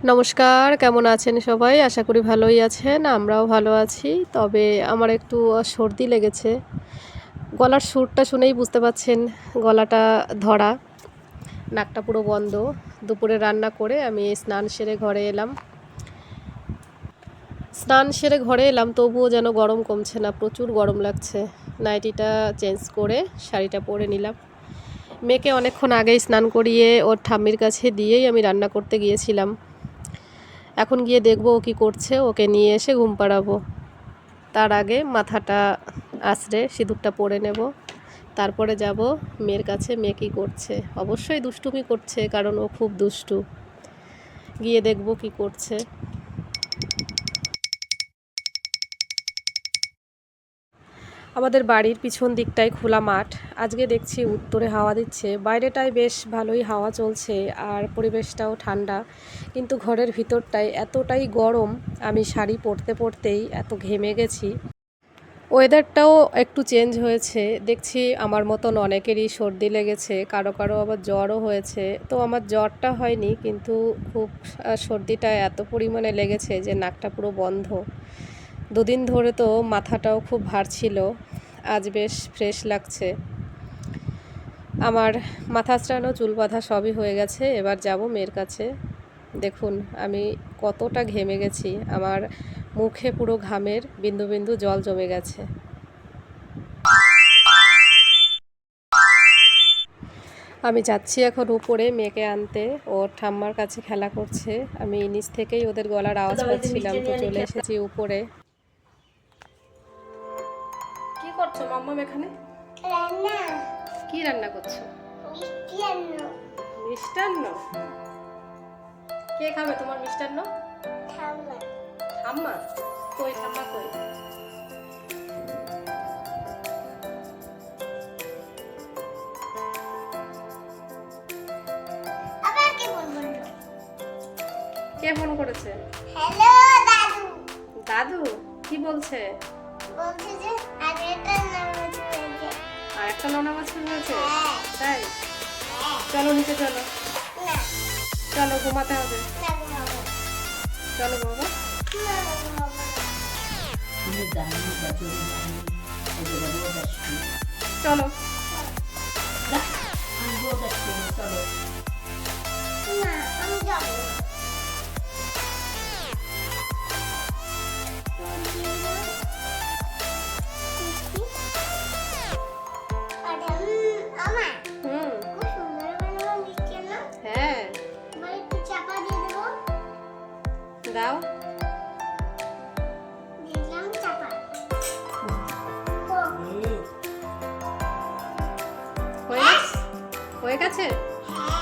নমস্কার, কেমন আছেন সবাই? আশা করি ভালোই আছেন। আমরাও ভালো আছি। তবে আমার একটু সর্দি লেগেছে। গলার সুরটা শুনেই বুঝতে পারছেন গলাটা ধরা, নাকটা পুরো বন্ধ। দুপুরে রান্না করে আমি স্নান সেরে ঘরে এলাম। তবুও যেন গরম কমছে না, প্রচুর গরম লাগছে। নাইটিটা চেঞ্জ করে শাড়িটা পরে নিলাম। মেয়েকে অনেকক্ষণ আগেই স্নান করিয়ে ওর ঠাম্মির কাছে দিয়েই আমি রান্না করতে গিয়েছিলাম। এখন গিয়ে দেখবো ও কী করছে, ওকে নিয়ে এসে ঘুম পাড়াবো। তার আগে মাথাটা আঁচড়ে সিঁদুরটা পরে নেব, তারপরে যাব মেয়ের কাছে। মেয়ে কী করছে? অবশ্যই দুষ্টুমি করছে, কারণ ও খুব দুষ্টু। গিয়ে দেখব কী করছে। আমাদের বাড়ির পিছন দিকটায় খোলা মাঠ। আজকে দেখছি উত্তরে হাওয়া দিচ্ছে, বাইরেটায় বেশ ভালোই হাওয়া চলছে আর পরিবেশটাও ঠান্ডা, কিন্তু ঘরের ভিতরটায় এতটাই গরম, আমি শাড়ি পরতে পরতেই এত ঘেমে গেছি। ওয়েদারটাও একটু চেঞ্জ হয়েছে, দেখছি আমার মতন অনেকেরই সর্দি লেগেছে, কারো কারো আবার জ্বরও হয়েছে। তো আমার জ্বরটা হয়নি, কিন্তু খুব সর্দিটা এত পরিমাণে লেগেছে যে নাকটা পুরো বন্ধ। দুদিন ধরে তো মাথাটাও খুব ভার ছিল, আজ বেশ ফ্রেশ লাগছে। আমার মাথা আঁচড়ানো, চুল বাঁধা সবই হয়ে গেছে। এবার যাব মেয়ের কাছে। দেখুন আমি কতটা ঘেমে গেছি, আমার মুখে পুরো ঘামের বিন্দু বিন্দু জল জমে গেছে। আমি যাচ্ছি এখন উপরে মেয়েকে আনতে, ওর ঠাম্মার কাছে খেলা করছে। আমি নিচ থেকেই ওদের গলার আওয়াজ পাচ্ছিলাম, তো চলে এসেছি উপরে। কি করছো মাম্মাম এখানে? রান্না। কি রান্না করছো? মিষ্টান্ন। মিষ্টান্ন? কে খাবে তোমার মিষ্টান্ন? ঠাম্মা। ঠাম্মা? কই ঠাম্মা কই? আবার কে ফোন করলো? কে ফোন করেছে? হ্যালো দাদু। দাদু? কি বলছে? বলছে যে আগেরটা নামাজ পড়েছে। আর একটা নোনা মাছ হয়েছে? হ্যাঁ। তাই? হ্যাঁ। চলো নিচে চলো। না। চলো ঘুমাতে হবে। না ঘুমাবো। চলো বাবা। না ঘুমাবো না। চলো। না আমি যাবো না। আমার হুম। খুব সুন্দর বানানো মিষ্টান্ন। হ্যাঁ। এবার একটু চাপা দিয়ে দেবো। দাও। দিলাম চাপা। হয়ে গেছে? হয়ে গেছে? হ্যাঁ।